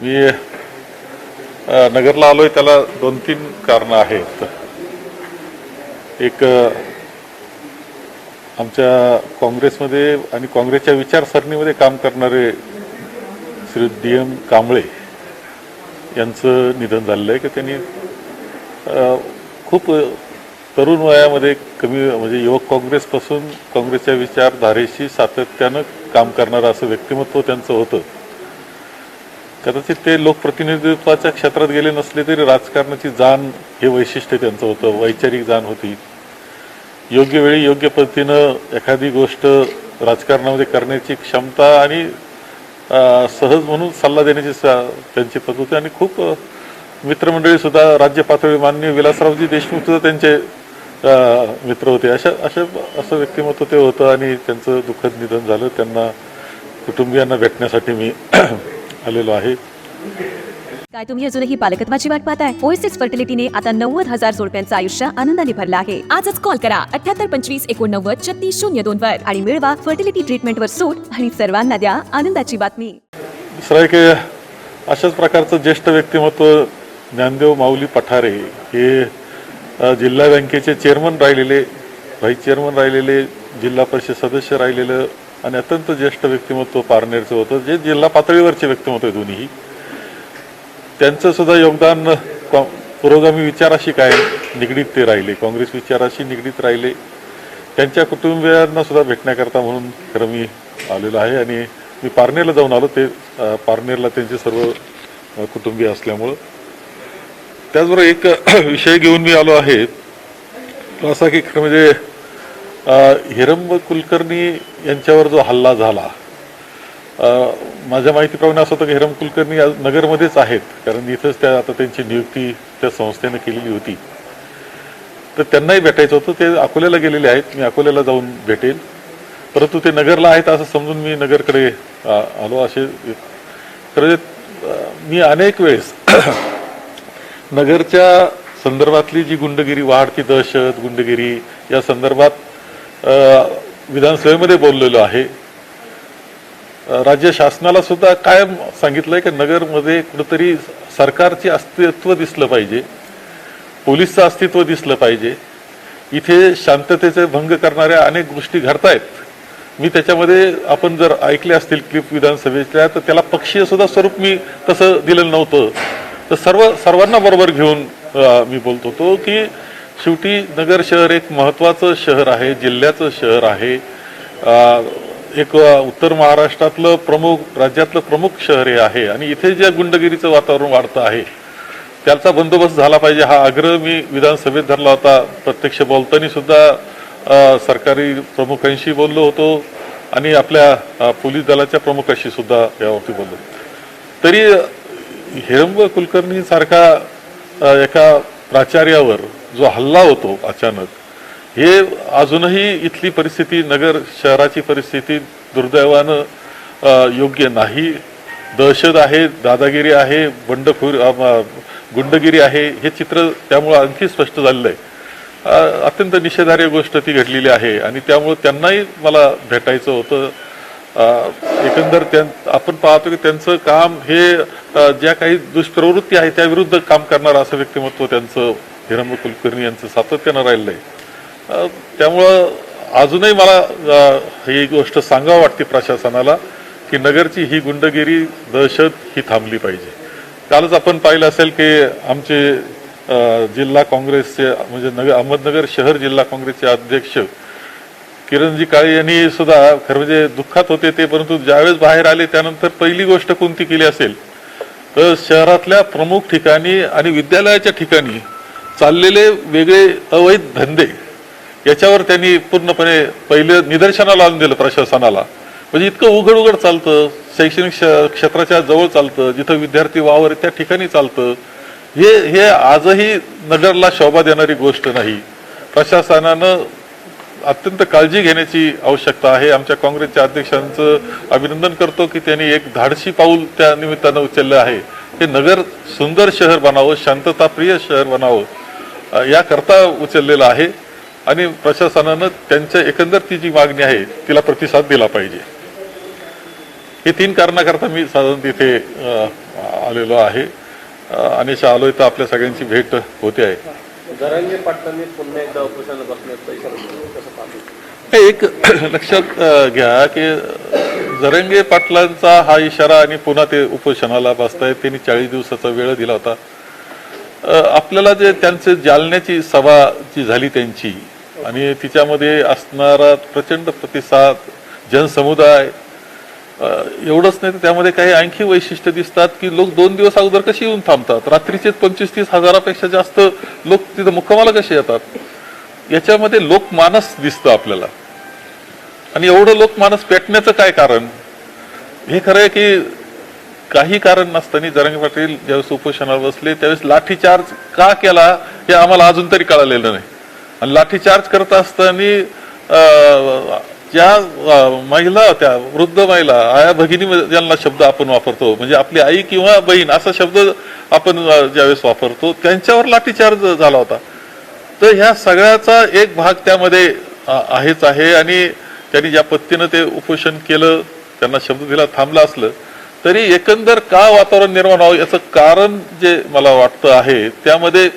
मी नगरला आलोय त्याला 2-3 कारणं आहेत. एक आमच्या काँग्रेसमध्ये आणि काँग्रेसच्या विचारसरणीमध्ये काम करणारे श्री DM कांबळे यांचं निधन झालेलं आहे की त्यांनी खूप तरुण वयामध्ये म्हणजे युवक काँग्रेसपासून काँग्रेसच्या विचारधारेशी सातत्यानं काम करणारं असं व्यक्तिमत्व त्यांचं होतं. कदाचित ते लोकप्रतिनिधित्वाच्या क्षेत्रात गेले नसले तरी राजकारणाची जाण हे वैशिष्ट्य त्यांचं होतं, वैचारिक जाण होती. योग्य वेळी योग्य पद्धतीनं एखादी गोष्ट राजकारणामध्ये करण्याची क्षमता आणि सहज म्हणून सल्ला देण्याची त्यांची पद्धत होती. आणि खूप मित्रमंडळी सुद्धा राज्य पातळी माननीय विलासरावजी देशमुख सुद्धा त्यांचे मित्र होते. असं व्यक्तिमत्व ते होतं आणि त्यांचं दुःखद निधन झालं. त्यांना कुटुंबियांना भेटण्यासाठी मी आलेलो आहे. काय तुम्ही अजूनही पालकत्वाची वाट पाहताय? ओएसिस फर्टिलिटीने आता 90,000 जोडप्यांचं आयुष्य आनंदाने भरलं आहे. आजच कॉल करा 78 25 89 36 02 वर आणि मिळवा फर्टिलिटी ट्रीटमेंट वर सूट आणि सर्वांना द्या आनंदाची बातमी. दुसरं एक अशाच प्रकारचं ज्येष्ठ व्यक्तिमत्व ज्ञानदेव माऊली पठारे हे जिल्हा बँकेचे चेअरमन राहिलेले, व्हाईस चेअरमन राहिलेले, जिल्हा परिषद सदस्य राहिलेलं आणि अत्यंत ज्येष्ठ व्यक्तिमत्व पारनेरचं होतं, जे जिल्हा पातळीवरचे व्यक्तिमत्व आहे दोन्ही. त्यांचं सुद्धा योगदान पुरोगामी विचाराशी काय निगडीत ते राहिले, काँग्रेस विचाराशी निगडीत राहिले. त्यांच्या कुटुंबियांना सुद्धा भेटण्याकरता म्हणून खरं मी आलेलो आहे. आणि मी पारनेरला जाऊन आलो, ते पारनेरला त्यांचे सर्व कुटुंबीय असल्यामुळं. त्याचबरोबर एक विषय घेऊन मी आलो आहे तो असा की खरं म्हणजे हिरंब कुलकर्णी यांच्यावर जो हल्ला झाला, माझ्या माहितीप्रमाणे असं होतं की हिरंब कुलकर्णी आज नगरमध्येच आहेत, कारण इथंच आता त्यांची नियुक्ती त्या संस्थेनं केलेली होती. तर त्यांनाही भेटायचं होतं. ते अकोल्याला गेलेले आहेत, मी अकोल्याला जाऊन भेटेल, परंतु ते नगरला आहेत असं समजून मी नगरकडे आलो. असे खरं मी अनेक वेळेस नगरच्या संदर्भातली जी गुंडगिरी, वाढती दहशत, गुंडगिरी या संदर्भात विधानसभेमध्ये बोललेलो आहे. राज्य शासनाला सुद्धा कायम सांगितलंय की नगरमध्ये कुठंतरी सरकारचे अस्तित्व दिसलं पाहिजे, पोलीसचं अस्तित्व दिसलं पाहिजे. इथे शांततेचे भंग करणाऱ्या अनेक गोष्टी घडतायत. मी त्याच्यामध्ये आपण जर ऐकले असतील क्लिप विधानसभेच्या, तर त्याला पक्षीय सुद्धा स्वरूप मी तसं दिलेलं नव्हतं. तर सर्वांना बरोबर घेऊन मी बोलत होतो की शेवटी नगर शहर एक महत्त्वाचं शहर आहे, जिल्ह्याचं शहर आहे, एक उत्तर महाराष्ट्रातलं प्रमुख, राज्यातलं प्रमुख शहर हे आहे. आणि इथे ज्या गुंडगिरीचं वातावरण वाढतं आहे त्याचा बंदोबस्त झाला पाहिजे हा आग्रह मी विधानसभेत धरला होता. प्रत्यक्ष बोलताना सुद्धा सरकारी प्रमुखांशी बोललो होतो आणि आपल्या पोलीस दलाच्या प्रमुखांशी सुद्धा यावरती बोललो. तरी हिरंब कुलकर्णी सारखा एका प्राचार्यावर जो हल्ला होतो अचानक, हे अजूनही इथली परिस्थिती, नगर शहराची परिस्थिती दुर्दैवानं योग्य नाही. दहशत आहे, दादागिरी आहे, गुंडगिरी आहे, हे चित्र त्यामुळं आणखी स्पष्ट झालेलं आहे. अत्यंत निषेधार्ह गोष्ट ती घडलेली आहे आणि त्यामुळं त्यांनाही मला भेटायचं होतं. एकंदर आपण पाहतो की त्यांचं काम हे ज्या काही दुष्प्रवृत्ती आहे त्याविरुद्ध काम करणारं असं व्यक्तिमत्व त्यांचं हिरंब कुलकर्णी यांचं सातत्यानं राहिलं आहे. त्यामुळं अजूनही मला ही गोष्ट सांगावं वाटते प्रशासनाला की नगरची ही गुंडगिरी, दहशत ही थांबली पाहिजे. कालच आपण पाहिलं असेल की आमचे जिल्हा काँग्रेसचे म्हणजे अहमदनगर शहर जिल्हा काँग्रेसचे अध्यक्ष किरणजी काळे यांनी सुद्धा खरं म्हणजे दुःखात होते ते, परंतु ज्यावेळेस बाहेर आले त्यानंतर पहिली गोष्ट कोणती केली असेल तर शहरातल्या प्रमुख ठिकाणी आणि विद्यालयाच्या ठिकाणी चाललेले वेगळे अवैध धंदे याच्यावर त्यांनी पूर्णपणे पहिलं निदर्शनाला आणून दिलं प्रशासनाला. म्हणजे इतकं उघड चालतं, शैक्षणिक क्षेत्राच्या जवळ चालतं, जिथं विद्यार्थी वावर त्या ठिकाणी चालतं. हे आजही नगरला शोभा देणारी गोष्ट नाही. प्रशासनानं अत्यंत काळजी घेण्याची आवश्यकता आहे. आमच्या काँग्रेसच्या अध्यक्षांचं अभिनंदन करतो की त्यांनी एक धाडसी पाऊल त्या निमित्तानं उचललं आहे. हे नगर सुंदर शहर बनावं, शांतताप्रिय शहर बनावं याकरता उचललेलं आहे आणि प्रशासनानं त्यांच्या एकंदर ती जी मागणी आहे तिला प्रतिसाद दिला पाहिजे. हे 3 कारणाकरता मी साधारण तिथे आलेलो आहे. अनिशा आलोय तर आपल्या सगळ्यांची भेट होते आहे. जरांगे पाटलांनी पुन्हा एकदा उपोषणाला बसण्याचा इशारा दिला. कसं पाहतो? एक लक्षात घ्या की जरांगे पाटलांचा हा इशारा आणि पुन्हा ते उपोषणाला बसतायत. त्यांनी 40 दिवसाचा वेळ दिला होता. आपल्याला जे त्यांचे जालन्याची सभा जी झाली त्यांची आणि तिच्यामध्ये असणारा प्रचंड प्रतिसाद जनसमुदाय, एवढंच नाही तर त्यामध्ये काही आणखी वैशिष्ट्य दिसतात की लोक 2 दिवस अगोदर कशी येऊन थांबतात. रात्रीचे 25-30 हजारापेक्षा जास्त लोक तिथं मुक्कामाला कसे येतात. याच्यामध्ये लोकमानस दिसतं आपल्याला. आणि एवढं लोकमानस पेटण्याचं काय कारण. हे खरं आहे की काही कारण नसताना जरांगे पाटील ज्यावेळेस उपोषणाला बसले त्यावेळेस लाठीचार्ज का केला हे आम्हाला अजून तरी कळलेलं नाही. आणि लाठीचार्ज करत असताना ज्या महिला, त्या वृद्ध महिला, आया भगिनी ज्यांना शब्द आपण वापरतो, म्हणजे आपली आई किंवा बहीण असा शब्द आपण ज्यावेळेस वापरतो, त्यांच्यावर लाठीचार्ज झाला होता. तर ह्या सगळ्याचा एक भाग त्यामध्ये आहेच आहे. आणि त्यांनी ज्या पद्धतीनं ते उपोषण केलं, त्यांना शब्द दिला, थांबलं असलं तरी एकंदर का वातावरण निर्माण व्हावं याचं कारण जे मला वाटतं आहे त्यामध्ये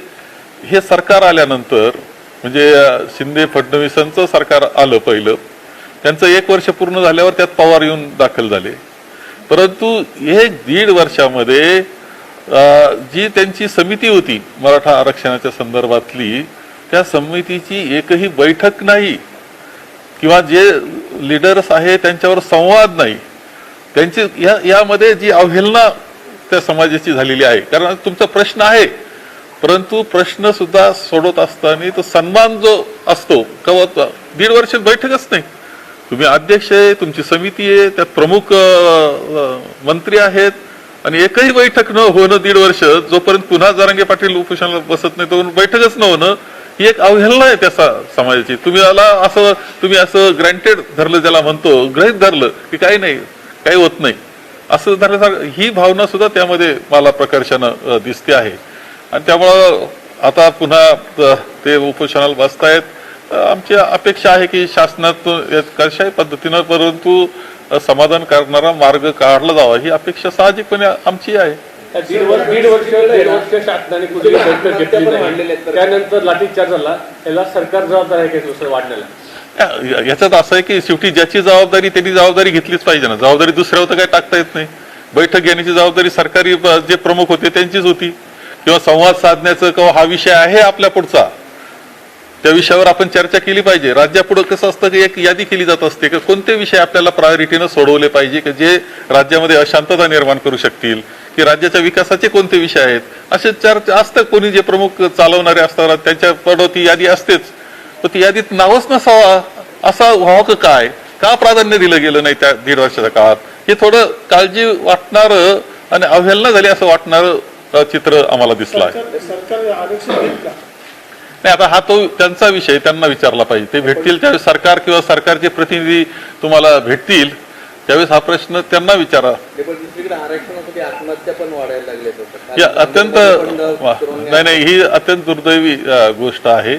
हे सरकार आल्यानंतर, म्हणजे शिंदे फडणवीसांचं सरकार आलं पहिलं, त्यांचं 1 वर्ष पूर्ण झाल्यावर त्यात पवार येऊन दाखल झाले. परंतु 1-1.5 वर्षामध्ये जी त्यांची समिती होती मराठा आरक्षणाच्या संदर्भातली, त्या समितीची एकही बैठक नाही किंवा जे लीडर्स आहे त्यांच्यावर संवाद नाही. त्यांची यामध्ये जी अवहेलना त्या समाजाची झालेली आहे. कारण तुमचा प्रश्न आहे, परंतु प्रश्न सुद्धा सोडवत असताना तो सन्मान जो असतो, कवा 1.5 वर्ष बैठकच नाही. तुम्ही अध्यक्ष आहे, तुमची समिती आहे, त्यात प्रमुख मंत्री आहेत आणि एकही बैठक न होणं 1.5 वर्ष, जोपर्यंत पुन्हा जरांगे पाटील उपोषणाला बसत नाही तोपर्यंत बैठकच न होणं ही एक अवहेलना आहे त्या समाजाची. तुम्ही असं ग्रँटेड धरलं, ज्याला म्हणतो गृहीत धरलं की काही नाही, काही होत नाही असं धरल्यासारखं, ही भावना सुद्धा त्यामध्ये मला प्रकर्षानं दिसते आहे. आणि त्यामुळं आता पुन्हा ते उपोषणाला बसतायत. आमची अपेक्षा आहे की शासनातून कशाही पद्धतीनं परंतु समाधान करणारा मार्ग काढला जावा, ही अपेक्षा साहजिकपणे आमची आहे. 1.5 वर्ष शासनाने कुठली बैठक घेतली नाही, त्यानंतर लाठीचार्ज झाला, याला सरकार जबाबदार आहे की दुसरं वाढण्याला. याच्यात असं आहे की शेवटी ज्याची जबाबदारी त्यांनी जबाबदारी घेतलीच पाहिजे ना. जबाबदारी दुसऱ्यावर तर काही टाकता येत नाही. बैठक घेण्याची जबाबदारी सरकारी जे प्रमुख होते त्यांचीच होती, किंवा संवाद साधण्याचं किंवा हा विषय आहे आपल्या पुढचा, त्या विषयावर आपण चर्चा केली पाहिजे. राज्यापुढे कसं असतं की एक यादी केली जात असते की कोणते विषय आपल्याला प्रायोरिटीनं सोडवले पाहिजे की जे राज्यामध्ये अशांतता निर्माण करू शकतील, की राज्याच्या विकासाचे कोणते विषय आहेत, असे चर्चा असतात. कोणी जे प्रमुख चालवणारे असतात त्यांच्याकडे ती यादी असतेच, पण ती यादीत नावच नसावा असं व्हावं काय, का प्राधान्य दिलं गेलं नाही त्या 1.5 वर्षाच्या काळात, हे थोडं काळजी वाटणारं आणि अवहेलना झाली असं वाटणारं चित्र आम्हाला दिसलं आहे. सरकार आरक्षण देईल का? नाही, आता हा तो त्यांचा विषय, त्यांना विचारला पाहिजे. ते भेटतील त्यावेळेस, सरकार किंवा सरकारचे प्रतिनिधी तुम्हाला भेटतील त्यावेळेस हा प्रश्न त्यांना विचारा. आरक्षणासाठी आत्महत्या पण वाढायला लागले. अत्यंत नाही, ही अत्यंत दुर्दैवी गोष्ट आहे.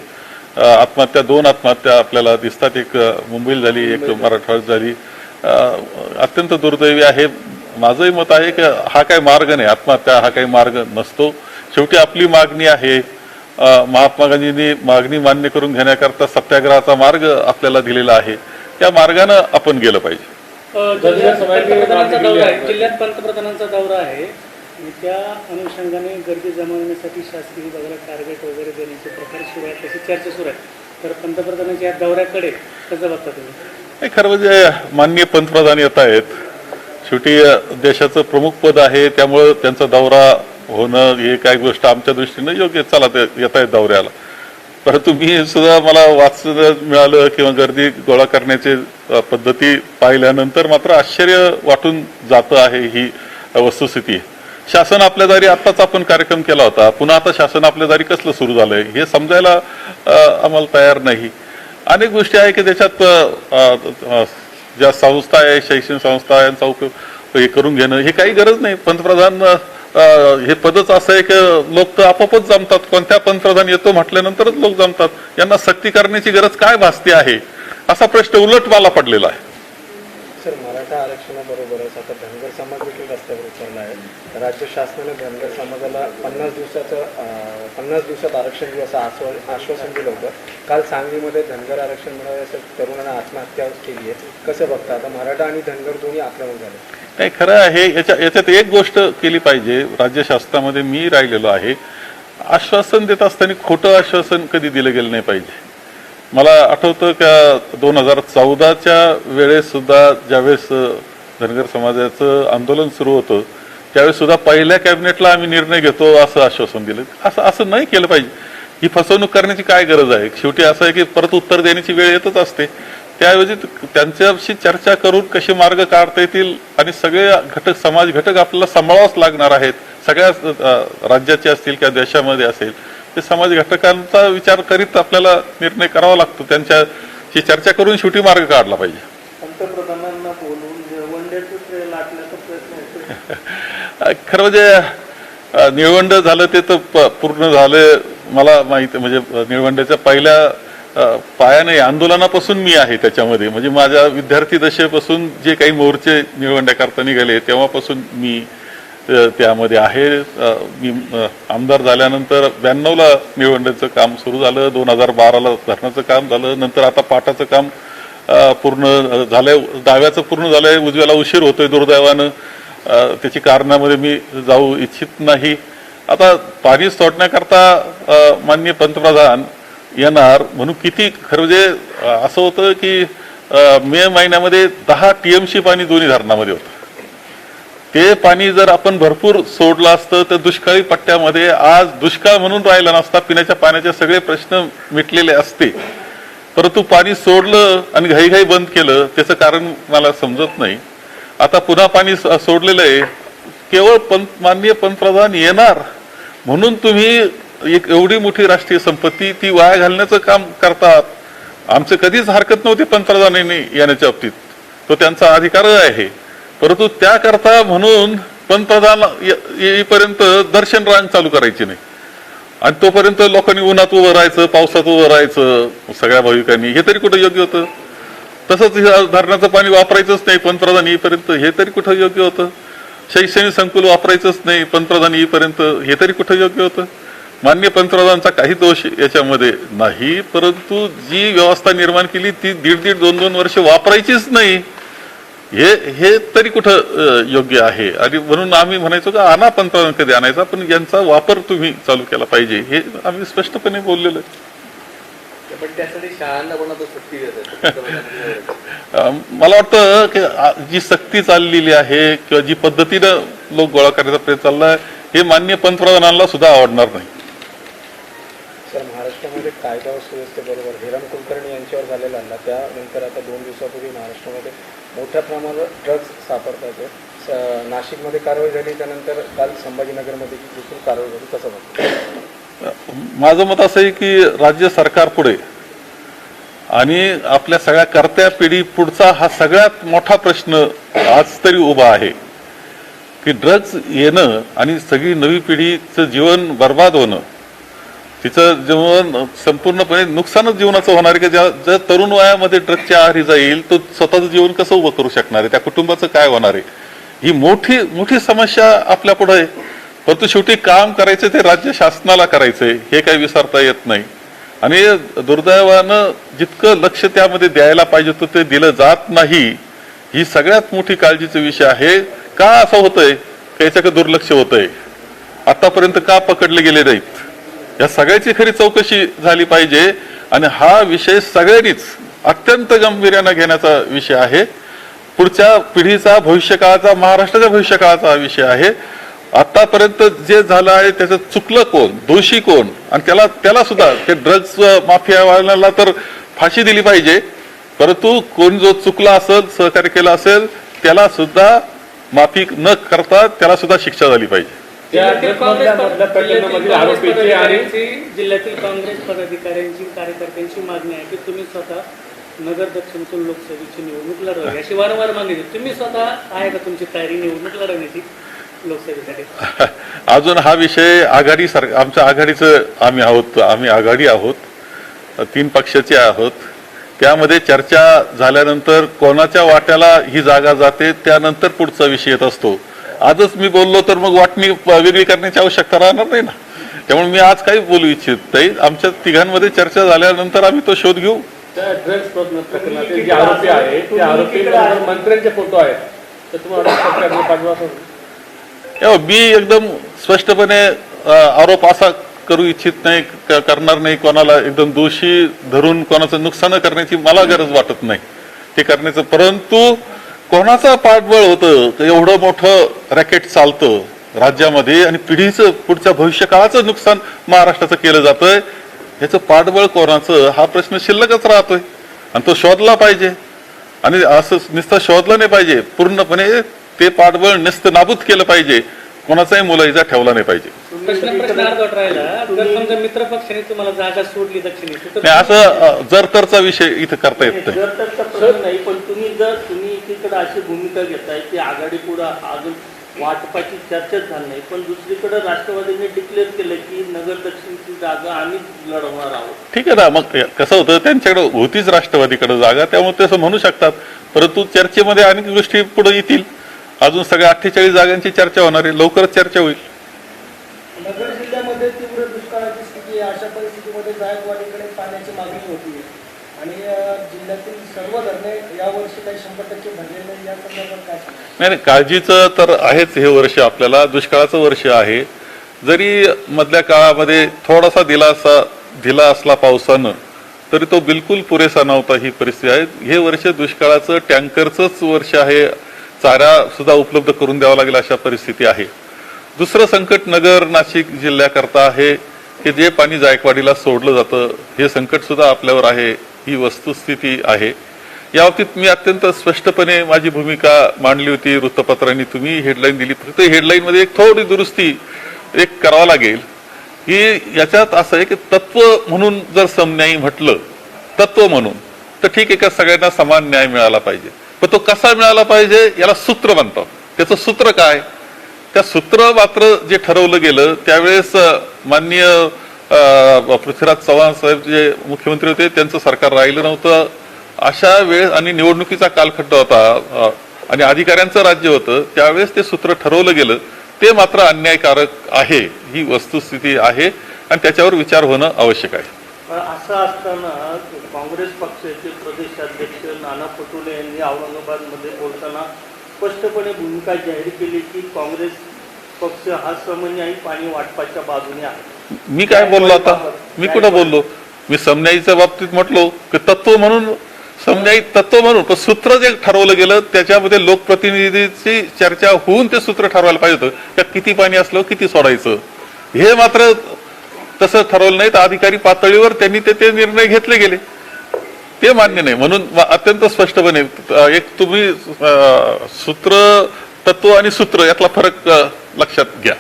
आत्महत्या, 2 आत्महत्या आपल्याला दिसतात. एक मुंबईला झाली, एक मराठवाड्यात झाली. अत्यंत दुर्दैवी आहे. माझंही मत आहे की हा काही मार्ग नाही, आत्महत्या हा काही मार्ग नसतो. शेवटी आपली मागणी आहे. महात्मा गांधींनी मागणी मान्य करून घेण्याकरता सत्याग्रहाचा मार्ग आपल्याला दिलेला आहे. त्या मार्गानं आपण गेलं पाहिजे. जिल्ह्यात पंतप्रधानांचा दौरा आहे, त्या अनुषंगाने गर्दी जमावण्यासाठी शासकीय विभागाला टार्गेट वगैरे देण्याचे प्रकार सुरू आहेत, तशी चर्चा सुरू आहे. तर पंतप्रधानांच्या या दौऱ्याकडे कसं बघता तुम्ही? खरं म्हणजे माननीय पंतप्रधान येत आहेत. शेवटी देशाचं प्रमुख पद आहे, त्यामुळं त्यांचा दौरा होणं ही काही गोष्ट आमच्या दृष्टीनं योग्य. चला, ते येत आहेत दौऱ्याला. परंतु मी सुद्धा, मला वाचन मिळालं किंवा गर्दी गोळा करण्याची पद्धती पाहिल्यानंतर मात्र आश्चर्य वाटून जातं आहे. ही वस्तुस्थिती. शासन आपल्या दारी आत्ताच आपण कार्यक्रम केला होता, पुन्हा आता शासन आपल्या दारी कसलं सुरू झालंय हे समजायला आम्हाला तयार नाही. अनेक गोष्टी आहे की त्याच्यात ज्या संस्था आहे, शैक्षणिक संस्था, यांचा उपयोग हे करून घेणं हे काही गरज नाही. पंतप्रधान हे पदच असं आहे की लोक तर आपोआपच जमतात. कोणत्या पंतप्रधान येतो म्हटल्यानंतरच लोक जमतात. यांना सक्ती करण्याची गरज काय भासते आहे असा प्रश्न उलट मला पडलेला आहे. सर, मराठा आरक्षणाबरोबरच आता धनगर समाज देखील रस्त्यावर उतरला आहे. राज्य शासनाने धनगर समाजाला 50 दिवसात आरक्षण देऊ असं आश्वासन दिलं होतं. काल सांगलीमध्ये धनगर आरक्षण मिळाव्यासाठी तरुणांना आत्महत्या केली आहे. कसं बघता? आता मराठा आणि धनगर दोन्ही आक्रमक झाले. नाही, खरं आहे. याच्यात एक गोष्ट केली पाहिजे. राज्य शासनामध्ये मी राहिलेलो आहे. आश्वासन देत असताना खोटं आश्वासन कधी दिलं गेलं नाही पाहिजे. मला आठवतं का 2014च्या वेळेस सुद्धा ज्यावेळेस धनगर समाजाचं आंदोलन सुरू होतं त्यावेळेस सुद्धा पहिल्या कॅबिनेटला आम्ही निर्णय घेतो असं आश्वासन दिलं. असं नाही केलं पाहिजे. ही फसवणूक करण्याची काय गरज आहे? शेवटी असं आहे की परत उत्तर देण्याची वेळ येतच असते. त्याऐवजी त्यांच्याशी चर्चा करून कसे मार्ग काढता येतील आणि सगळे घटक, समाज घटक आपल्याला सांभाळावंच लागणार आहेत. सगळ्या राज्याचे असतील किंवा देशामध्ये असेल ते समाज घटकांचा विचार करीत आपल्याला निर्णय करावा लागतो. त्यांच्याशी चर्चा करून शेवटी मार्ग काढला पाहिजे. पंतप्रधानांना बोलून निवडणुकीचं श्रेय लाटण्याचा प्रयत्न होतो. खरं म्हणजे निळवंड झालं ते तर पूर्ण झालं. मला माहिती म्हणजे निळवंड्याच्या पहिल्या पायाने आंदोलनापासून मी आहे त्याच्यामध्ये. म्हणजे माझ्या विद्यार्थी दशेपासून जे काही मोर्चे निळवंड्याकरता निघाले तेव्हापासून मी त्यामध्ये आहे. मी आमदार झाल्यानंतर 92ला निळवंड्याचं काम सुरू झालं. 2012ला धरणाचं काम झालं. नंतर आता पाटाचं काम पूर्ण झालंय. डाव्याचं पूर्ण झालंय. उजव्याला उशीर होतोय दुर्दैवानं. त्याची कारणामध्ये मी जाऊ इच्छित नाही. आता पाणी सोडण्याकरता माननीय पंतप्रधान येणार म्हणून किती खरं म्हणजे असं होतं की मे महिन्यामध्ये 10 TMC पाणी दोन्ही धरणामध्ये होतं. ते पाणी जर आपण भरपूर सोडलं असतं तर दुष्काळी पट्ट्यामध्ये आज दुष्काळ म्हणून राहिला नसता. पिण्याच्या पाण्याचे सगळे प्रश्न मिटलेले असते. परंतु पाणी सोडलं आणि घाईघाई बंद केलं त्याचं कारण मला समजत नाही. आता पुन्हा पाणी सोडलेलं आहे. केवळ माननीय पंतप्रधान येणार म्हणून तुम्ही एक एवढी मोठी राष्ट्रीय संपत्ती ती वाया घालण्याचं काम करतात. आमचं कधीच हरकत नव्हती पंतप्रधानांनी येण्याच्या बाबतीत. तो त्यांचा अधिकार आहे. परंतु त्याकरता म्हणून पंतप्रधान येईपर्यंत दर्शन रांग चालू करायची नाही आणि तोपर्यंत लोकांनी उन्हात उभं राहायचं, पावसात उभं राहायचं सगळ्या भाविकांनी. हे तरी कुठं योग्य होतं? तसंच धरणाचं पाणी वापरायचंच नाही पंतप्रधान येईपर्यंत. हे तरी कुठं योग्य होतं? शैक्षणिक संकुल वापरायचंच नाही पंतप्रधान येईपर्यंत. हे तरी कुठं योग्य होतं? माननीय पंतप्रधानांचा काही दोष याच्यामध्ये नाही. परंतु जी व्यवस्था निर्माण केली ती 1.5 2 वर्ष वापरायचीच नाही. हे तरी कुठं योग्य आहे? आणि म्हणून आम्ही म्हणायचो का आणा पंतप्रधान कधी आणायचा पण यांचा वापर तुम्ही चालू केला पाहिजे. हे आम्ही स्पष्टपणे बोललेलो आहे. पण त्यासाठी शाळांना पण आता सक्ती देतात. मला वाटतं की जी सक्ती चाललेली आहे किंवा जी पद्धतीनं लोक गोळा करण्याचा प्रयत्न चाललाय हे माननीय पंतप्रधानांना सुद्धा आवडणार नाही. सर, महाराष्ट्रामध्ये कायदा व सुव्यवस्थेबरोबर हिराम कुलकर्णी यांच्यावर झालेला हल्ला त्यानंतर आता 2 दिवसापूर्वी महाराष्ट्रामध्ये मोठ्या प्रमाणावर ड्रग्ज सापडतात. नाशिकमध्ये कारवाई झाली. त्यानंतर काल संभाजीनगरमध्ये देखील कारवाई झाली. कसं बघतो? माझं मत असं आहे की राज्य सरकार पुढे आणि आपल्या सगळ्या कर्त्या पिढी पुढचा हा सगळ्यात मोठा प्रश्न आज तरी उभा आहे की ड्रग्ज येणं आणि सगळी नवी पिढीचं जीवन बर्बाद होणं, तिचं जीवन संपूर्णपणे नुकसानच जीवनाचं होणार आहे. की ज्या तरुण वयामध्ये ड्रग्जच्या आहारी जाईल तो स्वतःचं जीवन कसं उभं करू शकणार आहे? त्या कुटुंबाचं काय होणार आहे? ही मोठी मोठी समस्या आपल्या पुढे आहे. परंतु शेवटी काम करायचं ते राज्य शासनाला करायचंय हे काही विसरता येत नाही. आणि दुर्दैवानं जितकं लक्ष त्यामध्ये द्यायला पाहिजे होतं ते दिलं जात नाही. ही सगळ्यात मोठी काळजीचा विषय आहे. का असं होतंय? याच्याकडे दुर्लक्ष होतंय. आतापर्यंत का पकडले गेले नाहीत? या सगळ्याची खरी चौकशी झाली पाहिजे. आणि हा विषय सगळ्यांनीच अत्यंत गांभीर्यानं घेण्याचा विषय आहे. पुढच्या पिढीचा, भविष्यकाळाचा, महाराष्ट्राच्या भविष्यकाळाचा हा विषय आहे. आतापर्यंत जे झालं आहे त्याचं चुकलं कोण, दोषी कोण, आणि त्याला सुद्धा ते ड्रग्ज माफियावाल्याला तर फाशी दिली पाहिजे. परंतु कोण जो चुकला असेल, सहकार्य केलं असेल त्याला सुद्धा माफी न करता त्याला सुद्धा शिक्षा झाली पाहिजे. जिल्ह्यातील काँग्रेस पदाधिकाऱ्यांची, कार्यकर्त्यांची मागणी आहे की तुम्ही स्वतः नगर दक्षिणतून लोकसभेची निवडणूक लढवावी अशी वारंवार मागणी. तुम्ही स्वतः आहे का तुमची तयारी निवडणूक लढवण्याची लोकसभेसाठी? अजून हा विषय आमच्या आघाडीचं आम्ही आघाडी आहोत, 3 पक्षाचे आहोत. त्यामध्ये चर्चा झाल्यानंतर कोणाच्या वाट्याला ही जागा जाते त्यानंतर पुढचा विषय येत असतो. आजच मी बोललो तर मग वाटणी वेगळी करण्याची आवश्यकता राहणार नाही ना. त्यामुळे मी आज काही बोलू इच्छित नाही. आमच्या तिघांमध्ये चर्चा झाल्यानंतर आम्ही तो शोध घेऊ. त्या ड्रग्ज प्रकरणातील जे आरोपी आहेत त्या आरोपी मंत्र्यांचे फोटो आहेत, तर तुम्हाला सरकारने पाठवा असं? मी एकदम स्पष्टपणे आरोप असा करू इच्छित नाही, करणार नाही. कोणाला एकदम दोषी धरून कोणाचं नुकसान करण्याची मला गरज वाटत नाही ते करण्याचं. परंतु कोणाचा पाठबळ होतं, एवढं मोठं रॅकेट चालतं राज्यामध्ये आणि पिढीचं पुढच्या भविष्यकाळाचं नुकसान महाराष्ट्राचं केलं जातंय, याचं पाठबळ कोणाचं हा प्रश्न शिल्लकच राहतोय आणि तो शोधला पाहिजे. आणि असं नुसतं शोधलं नाही पाहिजे, पूर्णपणे ते पाठबळ नुसतं नाबूद केलं पाहिजे. कोणाचाही मुलाईजा ठेवला नाही पाहिजे. प्रश्न अर्धवट राहिला. जर समजा मित्र पक्षाने तुम्हाला जागा सोडली दक्षिणेची तर नाही, असं जर तरचा विषय इथं करता येत नाही. जर तरचा प्रश्न नाही, पण तुम्ही एकीकडे अशी भूमिका घेताय की आघाडी पुढे अजून वाटपाची चर्चाच झाली नाही, पण दुसरीकडे राष्ट्रवादीने डिक्लेअर केलं की नगर दक्षिणची जागा आम्ही लढवणार आहोत. ठीक आहे ना, मग कसं होतं, त्यांच्याकडे होतीच राष्ट्रवादीकडे जागा, त्यामुळे ते असं म्हणू शकतात. परंतु चर्चेमध्ये अनेक गोष्टी पुढे येतील. अजून सगळ्या 48 जागांची चर्चा होणार आहे, लवकरच चर्चा होईल. नगर जिल्ह्यामध्ये तीव्र दुष्काळाची स्थिती आहे. अशा परिस्थितीमध्ये जायकवाडीकडे पाण्याची मागणी होती आणि जिल्ह्यातील सर्व धरणे यावर्षी काही 100% भरलेले नाही. या संदर्भात काय सांगणार? नाही, काळजीचं तर आहेच. हे वर्ष आपल्याला दुष्काळाचं वर्ष आहे. जरी मधल्या काळामध्ये थोडासा दिला असला पावसानं, तरी तो बिलकुल पुरेसा नव्हता. ही परिस्थिती आहे. हे वर्ष दुष्काळाचं टँकरचंच वर्ष आहे. चारा सुद्धा उपलब्ध करून द्यावा लागेल अशा परिस्थिती आहे. दुसरं संकट नगर नाशिक जिल्ह्याकरता आहे की जे पाणी जायकवाडीला सोडलं जातं, हे संकट सुद्धा आपल्यावर आहे. ही वस्तुस्थिती आहे. या बाबतीत मी अत्यंत स्पष्टपणे माझी भूमिका मांडली होती वृत्तपत्रांनी. तुम्ही हेडलाईन दिली, फक्त हेडलाईन मध्ये एक थोडी दुरुस्ती करावं लागेल की याच्यात असं आहे की तत्व म्हणून जर समन्यायी म्हटलं, तत्व म्हणून, तर ठीक आहे का सगळ्यांना समान न्याय मिळाला पाहिजे. पण तो कसा मिळाला पाहिजे याला सूत्र म्हणतात. त्याचं सूत्र काय? त्या सूत्र मात्र जे ठरवलं गेलं त्यावेळेस माननीय पृथ्वीराज चव्हाण साहेब जे मुख्यमंत्री होते त्यांचं सरकार राहिलं नव्हतं. अशा वेळेस आणि निवडणुकीचा कालखंड होता आणि अधिकाऱ्यांचं राज्य होतं, त्यावेळेस ते सूत्र ठरवलं गेलं. ते मात्र अन्यायकारक आहे. ही वस्तुस्थिती आहे आणि त्याच्यावर विचार होणं आवश्यक आहे. असं असताना काँग्रेस पक्षाचे प्रदेशाध्यक्ष नाना पटोले यांनी औरंगाबादमध्ये बोलताना स्पष्टपणे भूमिका जाहीर केली की काँग्रेस पक्ष हा समन्यायी पाणी वाटपाच्या बाजूने आहे. मी काय बोललो आता? मी कुठं बोललो? मी समन्यायीच्या बाबतीत म्हटलो की तत्व म्हणून, समन्यायी तत्व म्हणून, पण सूत्र जे ठरवलं गेलं त्याच्यामध्ये लोकप्रतिनिधीची चर्चा होऊन ते सूत्र ठरवायला पाहिजे होतं का किती पाणी असलं किती सोडायचं. हे मात्र तसं ठरवलं नाही. तर अधिकारी पातळीवर त्यांनी ते निर्णय घेतले गेले, ते मान्य नाही. म्हणून अत्यंत स्पष्टपणे एक तुम्ही सूत्र, तत्व आणि सूत्र यातला फरक लक्षात घ्या.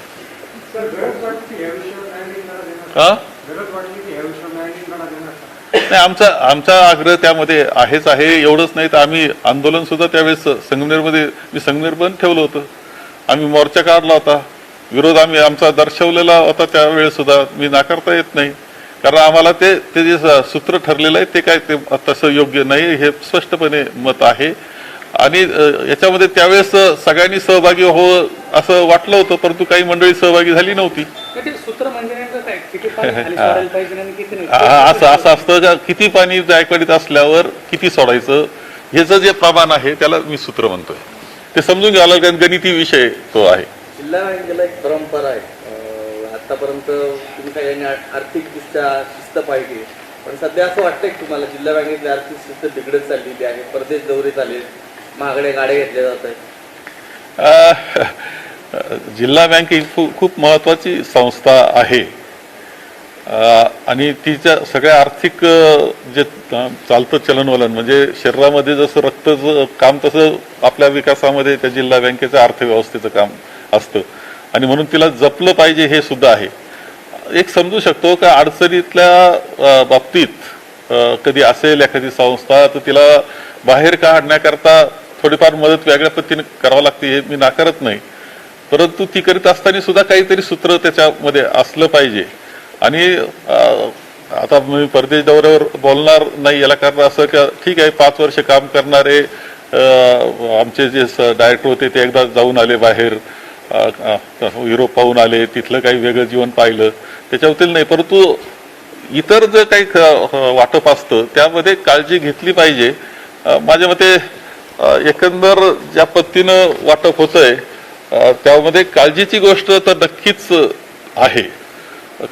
नाही, आमचा आग्रह त्यामध्ये आहेच आहे. एवढंच नाही तर आम्ही आंदोलन सुद्धा त्यावेळेस संगमनेरमध्ये, मी संगमनेर बंद ठेवलं होतं. आम्ही मोर्चा काढला होता, विरोध आम्ही आमचा दर्शवलेला होता. त्यावेळेस सुद्धा मी नाकारता येत नाही, कारण आम्हाला ते जे सूत्र ठरलेलं आहे ते काय ते तसं योग्य नाही, हे स्पष्टपणे मत आहे. आणि याच्यामध्ये त्यावेळेस सगळ्यांनी सहभागी हो असं वाटलं होतं, परंतु काही मंडळी सहभागी झाली नव्हती. सूत्र म्हणजे नेमकं काय? किती पाणी खाली सोडायला पाहिजे आणि किती नाही? असं असतं का किती पाणी जायकवाडीत असल्यावर किती सोडायचं, ह्याचं जे प्रमाण आहे त्याला मी सूत्र म्हणतोय. ते समजून घ्यायला लागेल. गणिती विषय तो आहे. जिल्हा बँकेला एक परंपरा आहे. आतापर्यंत तुम्ही सगळ्यांनी आर्थिकदृष्ट्या शिस्त पाहिजे, पण सध्या असं वाटतंय की तुम्हाला जिल्हा बँकेतली आर्थिक शिस्त बिघडत चाललेली आहे. परदेश दौरे चालले, महागड्या गाड्या घेतल्या जात आहेत. जिल्हा बँक ही खूप महत्वाची संस्था आहे आणि तिच्या सगळ्या आर्थिक जे चालतं चलनवलन, म्हणजे शरीरामध्ये जसं रक्तचं काम तसं आपल्या विकासामध्ये त्या जिल्हा बँकेचं अर्थव्यवस्थेचं काम असतं आणि म्हणून तिला जपलं पाहिजे हे सुद्धा आहे. एक समजू शकतो का अडचणीतल्या बाबतीत कधी असेल एखादी संस्था तर तिला बाहेर काढण्याकरता थोडीफार मदत वेगळ्या पद्धतीने करावं लागते, हे मी नाकारत नाही. परंतु ती करीत असताना सुद्धा काहीतरी सूत्र त्याच्यामध्ये असलं पाहिजे. आणि आता मी परदेश दौऱ्यावर बोलणार नाही याला कारण असं का ठीक आहे 5 वर्ष काम करणारे आमचे जे डायरेक्टर होते ते एकदा जाऊन आले बाहेर युरोप पाहून आले, तिथलं काही वेगळं जीवन पाहिलं, त्याच्याबद्दल नाही, परंतु इतर जे काही वाटप असतं त्यामध्ये काळजी घेतली पाहिजे. माझ्या मते एकंदर ज्या पद्धतीनं वाटप होतंय त्यामध्ये काळजीची गोष्ट तर नक्कीच आहे,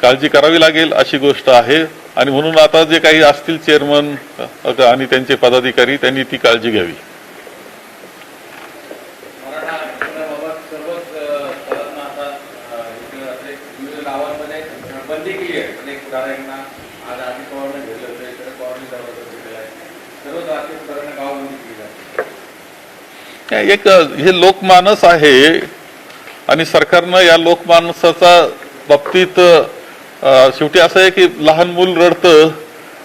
काळजी करावी लागेल अशी गोष्ट आहे. आणि म्हणून आता जे काही असतील चेअरमन आणि त्यांचे पदाधिकारी त्यांनी ती काळजी घ्यावी. बंदी केली आहे. अनेक पुढाऱ्यांना आज आधी पवारने घेतलं होतं, इकडे पवारने जबरदस्ती केलं आहे. सर्व राजकीय पुढाऱ्यांना गावबंदी केली आहे. एक हे लोकमानस आहे आणि सरकारनं या लोकमानसाचा बाबतीत शेवटी असं आहे की लहान मूल रडतं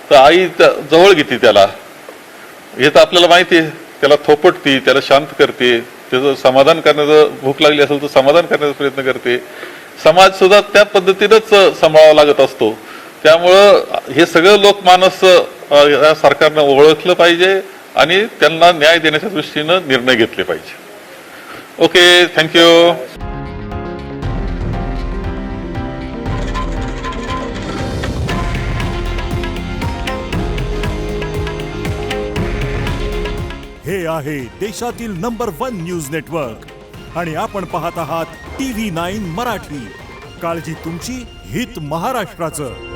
तर आई जवळ घेते त्याला, हे तर आपल्याला माहिती आहे. त्याला थोपटती, त्याला शांत करते, त्याचं समाधान करण्याचं, भूक लागली असेल तर समाधान करण्याचा प्रयत्न करते. समाज सुद्धा त्या पद्धतीनंच सांभाळावा लागत असतो. त्यामुळं हे सगळं लोकमानस या सरकारनं ओळखलं पाहिजे आणि त्यांना न्याय देण्याच्या दृष्टीनं निर्णय घेतले पाहिजे. Okay, thank you. हे आहे देशातील नंबर 1 न्यूज नेटवर्क आणि आपण पाहत आहात TV9 मराठी. काळजी तुमची, हित महाराष्ट्राचं.